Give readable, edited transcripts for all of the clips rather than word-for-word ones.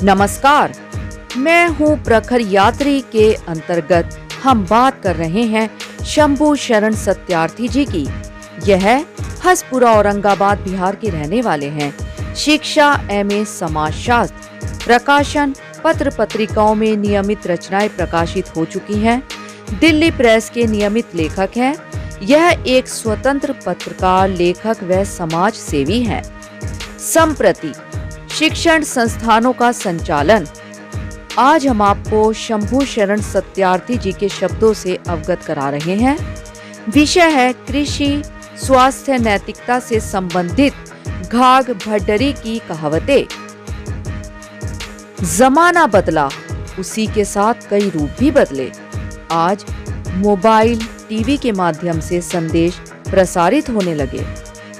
नमस्कार, मैं हूँ प्रखर यात्री के अंतर्गत हम बात कर रहे हैं शंभू शरण सत्यार्थी जी की। यह हसपुरा औरंगाबाद बिहार के रहने वाले हैं। शिक्षा MA समाजशास्त्र, प्रकाशन पत्र पत्रिकाओं में नियमित रचनाएं प्रकाशित हो चुकी हैं। दिल्ली प्रेस के नियमित लेखक हैं। यह एक स्वतंत्र पत्रकार, लेखक व समाज सेवी हैं। संप्रति शिक्षण संस्थानों का संचालन। आज हम आपको शंभू शरण सत्यार्थी जी के शब्दों से अवगत करा रहे हैं। विषय है कृषि स्वास्थ्य नैतिकता से संबंधित घाघ भड्डरी की कहावतें। जमाना बदला, उसी के साथ कई रूप भी बदले। आज मोबाइल, टीवी के माध्यम से संदेश प्रसारित होने लगे।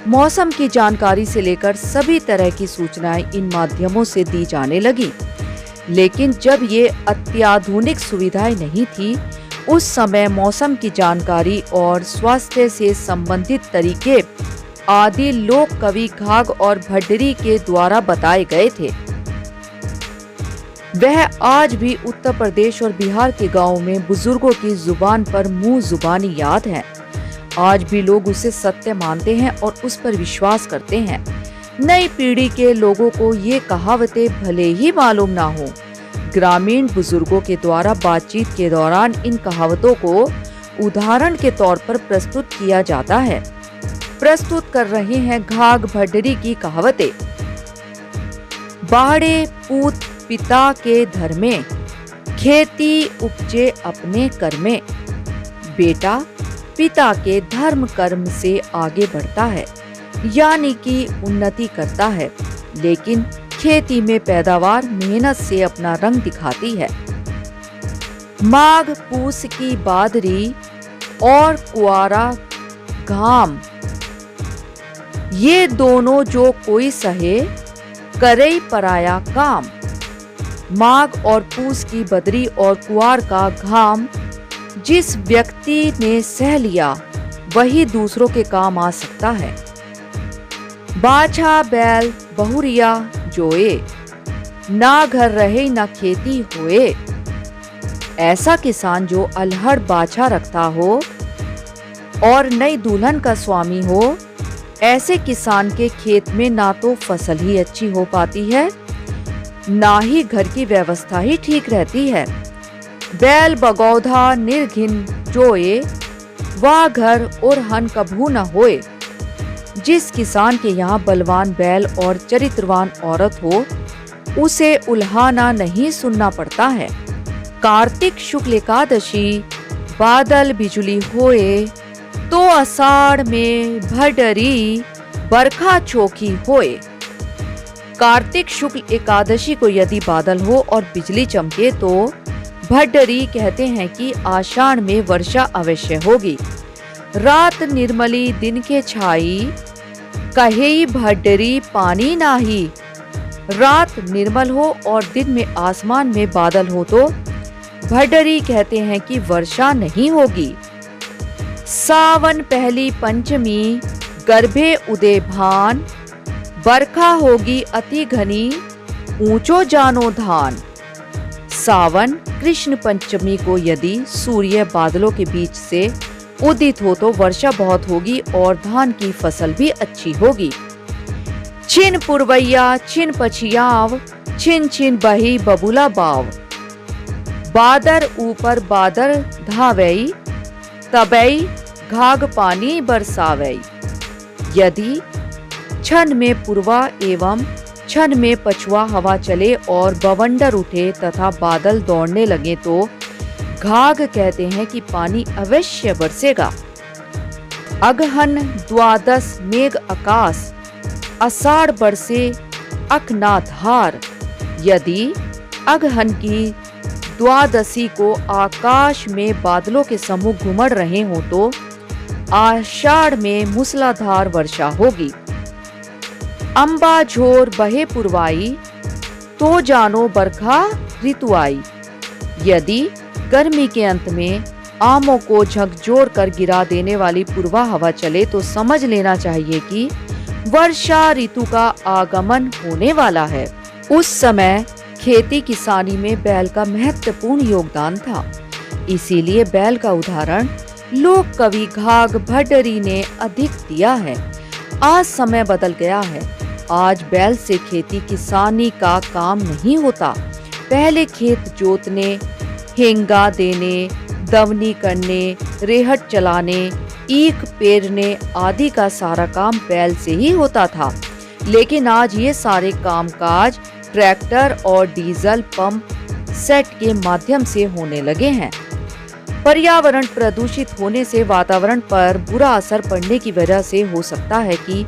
मौसम की जानकारी से लेकर सभी तरह की सूचनाएं इन माध्यमों से दी जाने लगी। लेकिन जब ये अत्याधुनिक सुविधाएं नहीं थी, उस समय मौसम की जानकारी और स्वास्थ्य से संबंधित तरीके आदि लोक कवि घाघ और भड्डरी के द्वारा बताए गए थे। वह आज भी उत्तर प्रदेश और बिहार के गांवों में बुजुर्गों की जुबान पर मुंह जुबानी याद है। आज भी लोग उसे सत्य मानते हैं और उस पर विश्वास करते हैं। नई पीढ़ी के लोगों को ये कहावतें भले ही मालूम ना हो, ग्रामीण बुजुर्गों के द्वारा बातचीत के दौरान इन कहावतों को उदाहरण के तौर पर प्रस्तुत किया जाता है। प्रस्तुत कर रहे हैं घाघ भड्डरी की कहावतें। बाड़े पूत पिता के धर्मे, खेती उपजे अपने कर्मे। बेटा पिता के धर्म कर्म से आगे बढ़ता है, यानी कि उन्नति करता है, लेकिन खेती में पैदावार मेहनत से अपना रंग दिखाती है। माघ पूस की बादरी और कुआरा घाम, ये दोनों जो कोई सहे, करे पराया काम। माघ और पूस की बदरी और कुआर का घाम जिस व्यक्ति ने सह लिया, वही दूसरों के काम आ सकता है। बाछा बैल बहुरिया जोए, ना घर रहे ना खेती होए। ऐसा किसान जो अल्हड़ बाछा रखता हो और नई दुल्हन का स्वामी हो, ऐसे किसान के खेत में ना तो फसल ही अच्छी हो पाती है, ना ही घर की व्यवस्था ही ठीक रहती है। बैल बगौधा निर्घिन जोए, वह घर और हन कभू न होए। जिस किसान के यहाँ बलवान बैल और चरित्रवान औरत हो, उसे उल्हाना नहीं सुनना पड़ता है। कार्तिक शुक्ल एकादशी बादल बिजुली होए, तो आषाढ़ में भड्डरी बरखा चोखी होए। कार्तिक शुक्ल एकादशी को यदि बादल हो और बिजली चमके तो भड्डरी कहते हैं कि आषाढ़ में वर्षा अवश्य होगी। रात निर्मली दिन के छाई, कहेई भड्डरी पानी नाही। रात निर्मल हो और दिन में आसमान में बादल हो तो भड्डरी कहते हैं कि वर्षा नहीं होगी। सावन पहली पंचमी गर्भे उदय भान, बरखा होगी अति घनी, ऊंचो जानो धान। सावन कृष्ण पंचमी को यदि सूर्य बादलों के बीच से उदित हो तो वर्षा बहुत होगी और धान की फसल भी अच्छी होगी। छिन पुरवैया छिन पछियाव, छिन छिन बही बबुला बाव। बादर ऊपर बादर धावई, तबई घाघ पानी बरसावई। यदि क्षण में पूर्वा एवं क्षण में पछुआ हवा चले और बवंडर उठे तथा बादल दौड़ने लगे तो घाघ कहते हैं कि पानी अवश्य बरसेगा। अगहन द्वादश मेघ आकाश, आषाढ़ बरसे अखना धार। यदि अगहन की द्वादशी को आकाश में बादलों के समूह घुमड़ रहे हो तो आषाढ़ में मूसलाधार वर्षा होगी। अम्बा झोर बहे पुरवाई, तो जानो बरखा ऋतु आई। यदि गर्मी के अंत में आमों को झकझोर कर गिरा देने वाली पूर्वा हवा चले तो समझ लेना चाहिए कि वर्षा ऋतु का आगमन होने वाला है। उस समय खेती किसानी में बैल का महत्वपूर्ण योगदान था। इसीलिए बैल का उदाहरण लोक कवि घाघ भड्डरी ने अधिक दिया है। आज समय बदल गया है। आज बैल से खेती किसानी का काम नहीं होता। पहले खेत जोतने, हेंगा देने, दवनी करने, रेहट चलाने, ईख पेरने आदि का सारा काम बैल से ही होता था। लेकिन आज ये सारे कामकाज ट्रैक्टर और डीजल पंप सेट के माध्यम से होने लगे हैं। पर्यावरण प्रदूषित होने से वातावरण पर बुरा असर पड़ने की वजह से हो सकता है कि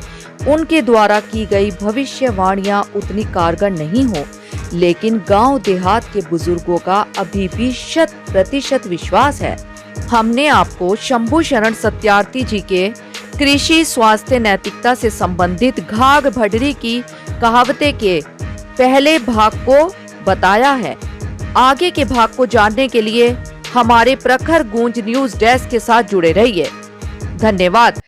उनके द्वारा की गई भविष्यवाणियां उतनी कारगर नहीं हो, लेकिन गांव देहात के बुजुर्गों का अभी भी 100% विश्वास है। हमने आपको शंभू शरण सत्यार्थी जी के कृषि स्वास्थ्य नैतिकता से संबंधित घाघ भड्डरी की कहावतें के पहले भाग को बताया है। आगे के भाग को जानने के लिए हमारे प्रखर गूंज न्यूज डेस्क के साथ जुड़े रहिए। धन्यवाद।